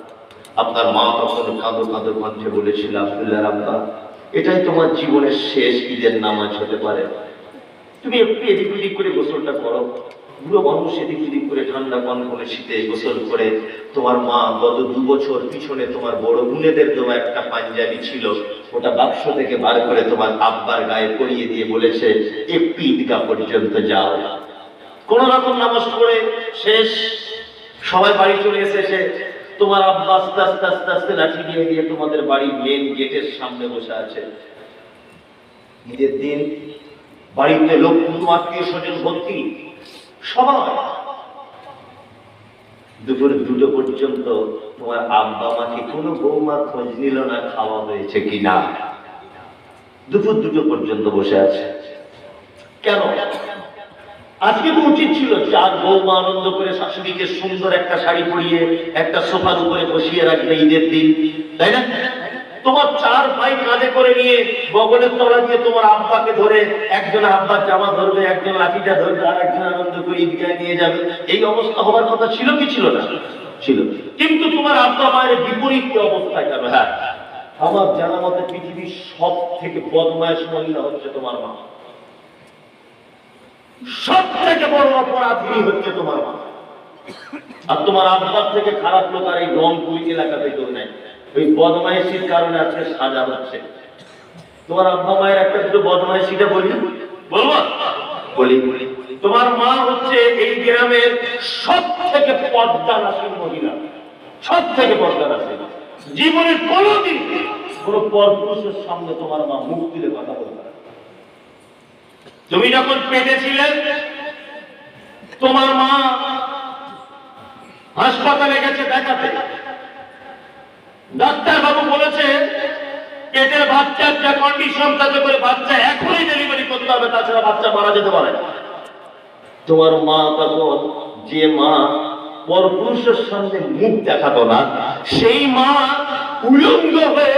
[SPEAKER 2] আপনার মা তখন কাঁদো কাঁদো কণ্ঠে বলেছিল, আব্দুল্লাহর আব্বা এটাই তোমার জীবনের শেষ ঈদের নামাজ হতে পারে, তুমি একটু এদিক ওদিক করে গোসলটা করো। বুড়ো মানুষ এদিক ওদিক করে ঠান্ডা কনকনে শীতে গোসল করে। তোমার মা গত 2 বছর পিছনে তোমার বড় বোনেদের দেওয়া একটা পাঞ্জাবি ছিল, ওটা বাক্স থেকে বার করে তোমার আব্বার গায়ে পরিয়ে দিয়ে বলেছে, একটু ঈদগাহ পর্যন্ত যাও। কোন রকম নামাজ পড়ে শেষ, সবাই বাড়ি চলে এসেছে। তোমার আব্বা আস্তে আস্তে আস্তে আস্তে লাঠি দিয়ে দিয়ে তোমাদের বাড়ির মেন গেটের সামনে বসে আছে। ঈদের দিন বাড়িতে লোক, আত্মীয় স্বজন ভর্তি, সবাই। দুপুর 2টো পর্যন্ত তোমার আব্বা মাকে কোনো বৌমা খোঁজ নিল না খাওয়া হয়েছে কিনা। দুপুর 2টো পর্যন্ত বসে আছে। কেন? আজকে তো উচিত ছিল 4 বৌমা আনন্দ করে শাশুড়িকে সুন্দর একটা শাড়ি পরিয়ে একটা সোফার উপরে বসিয়ে রাখবে ঈদের দিন, তাই না? তোমার 4 ভাই কাঁধে করে নিয়ে বগলের তলা দিয়ে তোমার আব্বাকে ধরে, একজন আব্বার জামা ধরবে, একজন লাঠিটা ধরবে, আর একজন আনন্দ করে ঈদগাহে নিয়ে যাবে। এই অবস্থা হওয়ার কথা ছিল কি ছিল না? ছিল। কিন্তু তোমার আব্বা মায়ের বিপরীত অবস্থা কেন? হ্যাঁ, আমার জানা মতে পৃথিবীর সব থেকে বদমাইশ মহিলা হচ্ছে তোমার মা, সব থেকে বড় অপরাধী হচ্ছে তোমার মা। আর তোমার আব্বার থেকে খারাপ লোক আর এই রংপুর এলাকাতে কেউ নেই। ওই বদমাইশির কারণে আজকে সাজা হচ্ছে। তোমার আব্বা মায়ের একটা দুটো বদমাইশিটা বলি, বলবো? বলি। তোমার মা হচ্ছে এই গ্রামের সব থেকে পর্দানাশীল মহিলা, সব থেকে পর্দানাশীল। জীবনের কোনোদিন কোনো পরপুরুষের সামনে তোমার মা মুখ তুলে কথা বলবে না। তুমি যখন পেটে ছিলে তোমার মা হাসপাতালে গেছে দেখাতে, ডাক্তার বাবু বলেছে পেটের বাচ্চার যা কন্ডিশন, তাতে করে বাচ্চা এখনই ডেলিভারি করতে হবে, তাছাড়া বাচ্চা মারা যেতে পারে। তোমার মা তখন, যে মা পরপুরুষের সামনে মুখ দেখাতো না, সেই মা উলঙ্গ হয়ে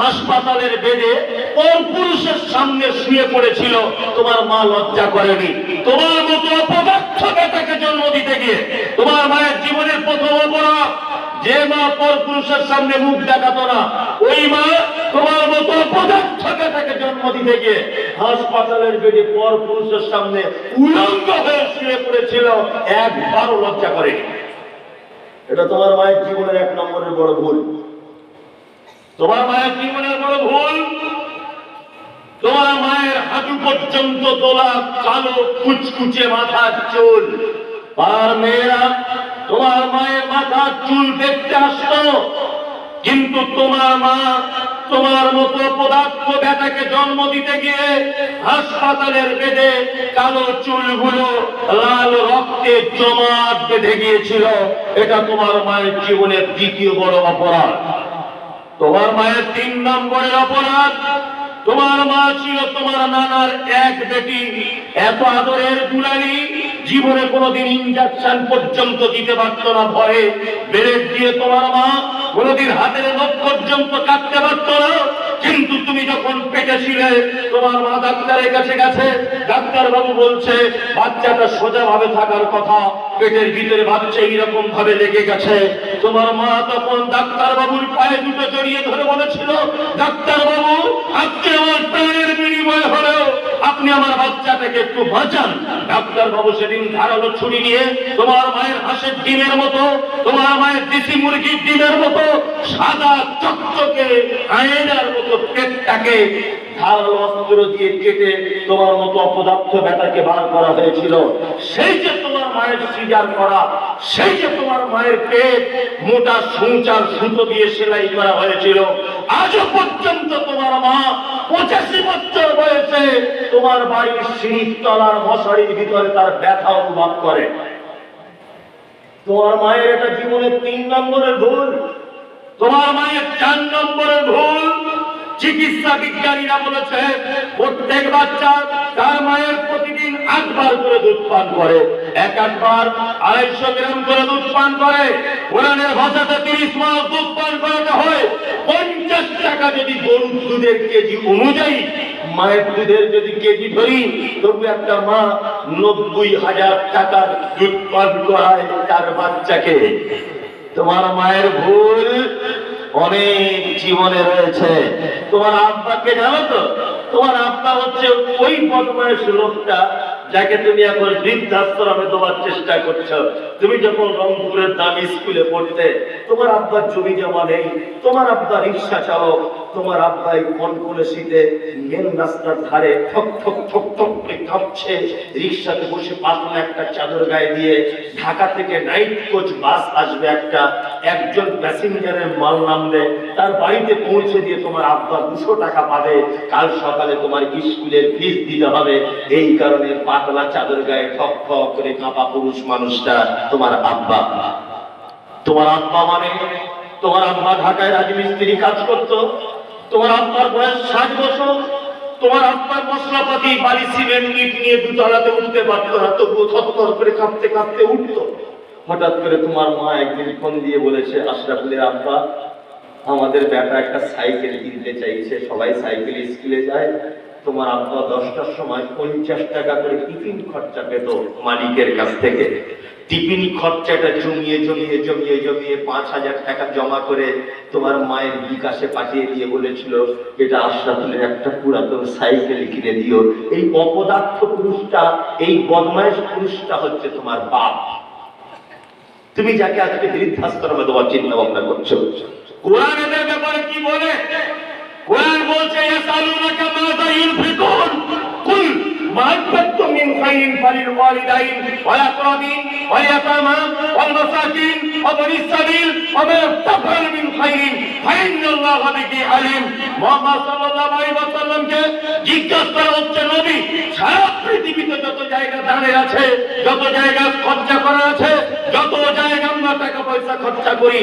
[SPEAKER 2] হাসপাতালের বেডে পরপুরুষের সামনে শুয়ে পড়েছিল। তোমার মা লজ্জা করেনি। তোমার মতো অপদার্থ বেটাকে জন্ম দিতে গিয়ে তোমার মায়ের জীবনের প্রথম অপরাধ, যে মা পরপুরুষের সামনে মুখ দেখাতো না, ওই মা তোমার মতো অপদার্থ বেটাকে জন্ম দিতে গিয়ে হাসপাতালের বেডে পরপুরুষের সামনে উলঙ্গ হয়ে শুয়ে পড়েছিল, একবারও লজ্জা করেনি। এটা তোমার মায়ের জীবনের 1 নম্বরের বড় ভুল। তোমার মায়ের জীবনের বড় ভুল।
[SPEAKER 1] তোমার মায়ের হাঁটু পর্যন্ত তোলা কালো কুচকুচে মাথার চুল। আর মেয়েরা তোমার মায়ের মাথার চুল দেখতে আসতো, কিন্তু তোমার মা তোমার মতো পদার্থ বেটাকে জন্ম দিতে গিয়ে হাসপাতালের বেডে কালো চুলগুলো লাল রক্তে জমাট বেঁধে গিয়েছিল। এটা তোমার মায়ের জীবনের দ্বিতীয় বড় অপরাধ। তোমার মায়ের 3 নম্বরের অপরাধ, তোমার মা ছিল তোমার নানার এক বেটি, এত আদরের দুলালি, জীবনে কোনোদিন ইনজেকশন পর্যন্ত দিতে পারতো না ভয়ে। বেরেট দিয়ে তোমার মা কোনোদিন হাতের নখ পর্যন্ত কাটতে পারতো না। কিন্তু তুমি যখন পেটে ছিলে, তোমার মা ডাক্তারের কাছে গেছে, ডাক্তার বাবু বলছে বাচ্চাটা সোজা ভাবে থাকার কথা, পেটের ভিতরে বাচ্চা এইরকম ভাবে লেগে গেছে। তোমার মা তখন ডাক্তার বাবুর পায়ে দুটো জড়িয়ে ধরে বলেছিল, ডাক্তার বাবু, আজকে আমার প্রাণের বিনিময় হলেও আপনি আমার বাচ্চাটাকে একটু বাঁচান। ডাক্তার বাবু সেদিন ধারালো ছুরি নিয়ে তোমার মায়ের হাঁসের ডিমের মতো, তোমার মায়ের দেশি মুরগির ডিমের মতো সাদা চকচকে আয়নার মতো পেটটাকে ধারালো অস্ত্র দিয়ে কেটে তোমার মতো অপদার্থ বেটাকে বার করা হয়েছিল। সেই যে তোমার মায়ের সিজার করা, সেই যে তোমার মায়ের পেট মোটা সূচার সুতো দিয়ে সেলাই করা হয়েছিল, আজও পর্যন্ত তোমার মা 85 বছর বয়সে তোমার বাড়ির সিঁড়ির তলার মশারির ভিতরে তার ব্যথা অনুভব করে। তোমার মায়ের এটা জীবনের 3 নম্বরের ভুল। তোমার মায়ের 4 নম্বরের ভুল, চিকিৎসা বিজ্ঞানীরা বলেছে প্রত্যেক বাচ্চা তার মায়ের প্রতিদিন 8 বার করে দুধ পান করে। এক বার 250 গ্রাম করে দুধ পান করে। কোরআনের ভাষাতে 30 মাস দুধ পান করাতে হয়। 50 টাকা যদি গরুর দুধের কেজি অনুযায়ী মায়ের দুধের যদি কেজি ধরি, তবু একটা মা 90,000 টাকার দুধ পান করায় তার বাচ্চাকে। তোমার মায়ের ভুল অনেক জীবনে রয়েছে। তোমার আব্বাকে জানো তো? তোমার আব্বা হচ্ছে ওই বদমাইশ লোকটা যাকে তুমি এখন বৃদ্ধাশ্রমে দেওয়ার চেষ্টা করছো। তুমি যখন রংপুরের দামি স্কুলে পড়তে, তোমার আব্বার জমি জমা নেই, তোমার আব্বা রিক্সা চালক, তোমার আব্বাই কনকনে শীতে মেন রাস্তার ধারে ঠক ঠক ঠক ঠক করে কাঁপছে, রিক্সাতে বসে পাতলা একটা চাদর গায়ে দিয়ে ঢাকা থেকে নাইট কোচ বাস আসবে একটা, একজন প্যাসেঞ্জারের মাল নামবে, তার বাড়িতে পৌঁছে দিয়ে তোমার আব্বা 200 টাকা পাবে, কাল সকালে তোমার স্কুলের ফিস দিতে হবে। এই কারণে পাতলা চাদর গায়ে ঠক ঠক করে কাঁপা পুরুষ মানুষটা তোমার আব্বা। তোমার আব্বা মানে তোমার আব্বা ঢাকায় রাজমিস্ত্রি কাজ করতো। তোমার আব্বার বয়স 60 বছর। তোমার আব্বার মশলাপাতি বালি সিমেন্ট ইট নিয়ে 2 তলাতে উঠতে পারতো না, তবুও থরথর করে কাঁপতে কাঁপতে উঠতো। হঠাৎ করে তোমার মা একদিন ফোন দিয়ে বলেছে, আশরাফুলের আব্বা, আমাদের বেটা একটা সাইকেল কিনতে চাইছে, সবাই সাইকেল স্কুলে যায়। তোমার আব্বা 10টার সময় 50 টাকা করে টিফিন খরচা পেত মালিকের কাছ থেকে। টিফিন খরচাটা জমিয়ে জমিয়ে জমিয়ে জমিয়ে 5,000 টাকা জমা করে তোমার মায়ের বিকাশে পাঠিয়ে দিয়ে বলেছিল, এটা আশরাফুলের একটা পুরাতন সাইকেল কিনে দিও। এই অপদার্থ পুরুষটা, এই বদমাইশ পুরুষটা হচ্ছে তোমার বাপ। তুমি যাকে আজকে বৃদ্ধাশ্রমে দেওয়ার চিন্তা ভাবনা করছো। কোরআন এদের ব্যাপারে কি বলে? কোরআন বলছে, ইয়াসালুনাকা মাযা ইউনফিকুন, কুল মা আনফাকতুম মিন খাইরিন ফালিল ওয়ালিদাইন ওয়াল আকরাবিন ওয়াল ইয়াতামা ওয়াল মাসাকিন ওয়া বানিস সাবিল ওয়া মা তাফআলু মিন খাইরিন ফাইন্নাল্লাহা বিহি আলিম। মুহাম্মদ সাল্লাল্লাহু আলাইহি ওয়াসাল্লামকে জিজ্ঞাসা করা হচ্ছে, নবী, সারা পৃথিবীতে যত জায়গা দানের আছে, যত জায়গা খরচা করা আছে, যত জায়গা আমরা টাকা পয়সা খরচা করি,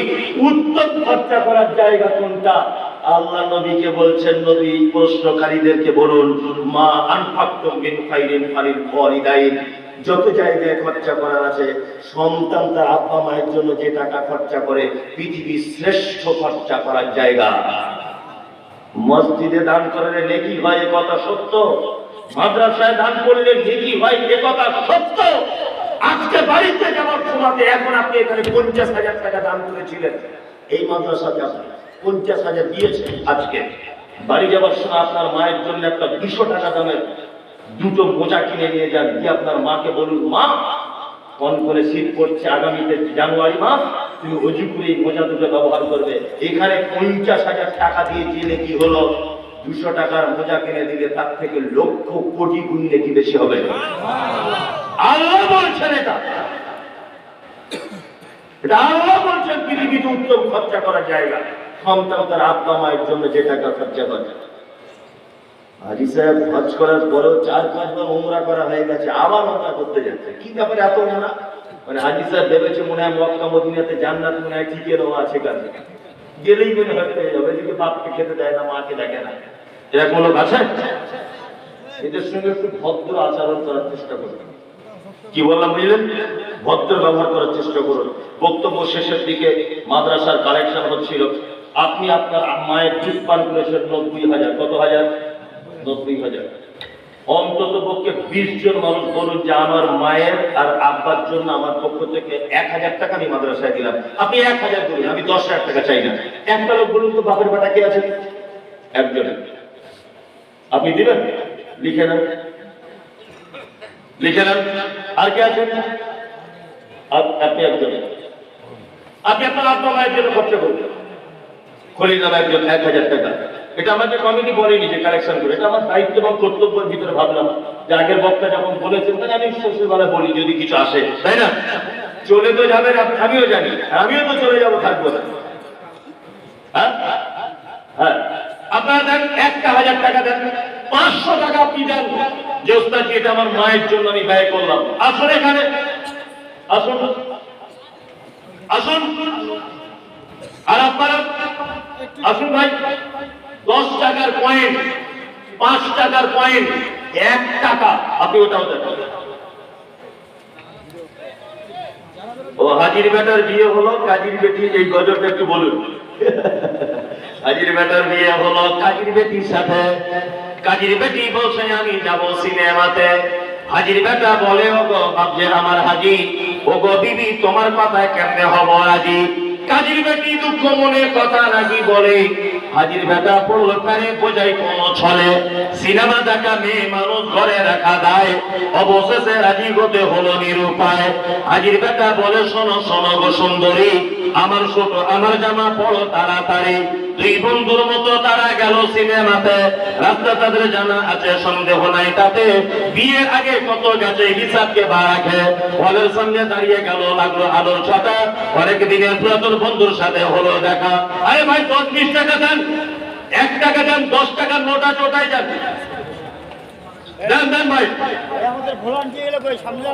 [SPEAKER 1] উত্তম খরচা করার জায়গা কোনটা? আল্লাহ নবীকে বলছেন, নবী প্রশ্নকারীদেরকে বলুন, মা আনফাকতুম মিন খাইরিন ফালিল ওয়ালিদাইন, যত জায়গায় খরচা করার আছে, সন্তান তার আব্বা মায়ের জন্য যে টাকা খরচা করে, পৃথিবীর শ্রেষ্ঠ খরচা করার জায়গা। মসজিদে দান করলে নেকি হয়, এ কথা সত্য। মাদ্রাসায় দান করলে নেকি হয়, এ কথা সত্য। আজকে বাড়িতে যাওয়ার সময়, এখন আপনি এখানে 50,000 টাকা দান করেছিলেন, এই মাদ্রাসাতে আপনি 50,000 দিয়েছেন। আজকে বাড়ি যাওয়ার সময় আপনার মায়ের জন্য একটা 200 টাকা দামের 2টো মোজা কিনে নিয়ে যান, দিয়ে আপনার মাকে বলুন, মা, কন করে শীত পড়ছে, আগামীতে জানুয়ারি মাস, তুমি অজু করে এই মোজা 2টো ব্যবহার করবে। এখানে 50,000 টাকা দিয়ে দিলে কি হলো?
[SPEAKER 2] 200 টাকার মোজা কিনে দিলে তার থেকে লক্ষ কোটি গুণ নাকি বেশি হবে। আল্লাহ বলছেন এটা আল্লাহ বলছেন পৃথিবীতে উত্তম খরচা করার জায়গা সন্তান তার আব্বা মায়ের জন্য যে টাকা খরচা করে। হাজী সাহেব হজ করার পরেও 4-5 বার উমরা করা হয়ে গেছে, আবার উমরা করতে যাচ্ছে। কি ব্যাপারে এত উমরা? মানে হাজী সাহেব ভেবেছে মনে হয় মক্কা মদিনাতে জান্নাত মনে হয় ঠিকই নেওয়া আছে, কাছে গেলেই মনে হয় পেয়ে যাবে। এদিকে বাপকে খেতে দেয় না, মাকে দেখে না, এরকম লোক আছে। এদের সঙ্গে একটু ভদ্র আচরণ করার চেষ্টা করুন। কি বললাম বুঝলেন? ভদ্র ব্যবহার করার চেষ্টা করুন। বক্তব্য শেষের দিকে মাদ্রাসার কালেকশন হচ্ছিল। আপনি আপনার মায়ের দুধ পান করেছেন 90,000। কত হাজার? 90,000। অন্তত পক্ষে 20 জন মানুষ বলুন যে আমার মায়ের আর আব্বার জন্য আমার পক্ষ থেকে 1,000 টাকা আমি মাদ্রাসায় দিলাম। আপনি 1,000 বলুন, আমি 10,000 টাকা চাই না। একটা লোক বলুন তো বাপের বেটা কে আছে? একজন। আপনি দিবেন? লিখে নেন, লিখে নেন। আর কে আছেন? আপনি একজন। আপনি আপনার আব্বা মায়ের জন্য খরচা করবেন। খলিল একজন 1,000 টাকা। এটা আমাদের কমিটি বলেনি যে কালেকশন করে, এটা আমার দায়িত্ব এবং কর্তব্যের ভিতরে ভাবলাম যে আগের বক্তা যখন বলেছেন তাই আমি শ্বশুরবেলা বলি যদি কিছু আসে, তাই না? চলে তো যাবেন, আমিও জানি, আমিও তো চলে যাবো, থাকবো না। হ্যাঁ হ্যাঁ, আপনারা দেন 1,000 টাকা দেন, 500 টাকা আপনি দেন যে ওস্তাদ এটা আমার মায়ের জন্য আমি ব্যয় করলাম। আসুন এখানে, আসুন আসুন। আর আপনারা আসুন ভাই, 10 টাকার পয়েন্ট, 5 টাকার পয়েন্ট, 1 টাকা আপনি ওটাও দেন। ও হাজির বেটার বিয়ে হলো, কাজীর বেটি, এই গজরটা একটু বলুন। হাজির বেটার বিয়ে হলো কাজীর বেটির সাথে। কাজীর বেটি বলছে আমি যাব সিনেমাতে। হাজির বেটা বলে ও গো বাপজি আমার হাজি, ও গো বিবি তোমার কথায় কেমনে হব রাজি। কাজীর বেটি দুঃখ মনে কথা নাকি বলে। হাজির বেটা পড়লো কারে বোঝাই কোন ছলে। সিনেমা দেখা মেয়ে মানুষ ঘরে রাখা দায়, অবশেষে রাজি হতে হলো নিরুপায়। হাজির বেটা বলে শোনো শোনো গো সুন্দরী, আমার ছোট আমার জামা পড়ো তাড়াতাড়ি। দুই বন্ধুর মতো তারা গেল সিনেমাতে। রাস্তা তাদের জানা আছে, সন্দেহ নাই তাতে। বিয়ের আগে কত গেছে হিসাবকে বাড়াকে। হলের সামনে দাঁড়িয়ে গেল, লাগলো আলোর ছাতা। অনেক দিনের পুরাতন বন্ধুর সাথে হলো দেখা। আরে ভাই 10-20 টাকা দেন, 1 টাকা দেন, 10 টাকার নোটা চোটাই দেন, দেন দেন ভাই।
[SPEAKER 3] আমাদের ভোলান্টিয়ার সামনে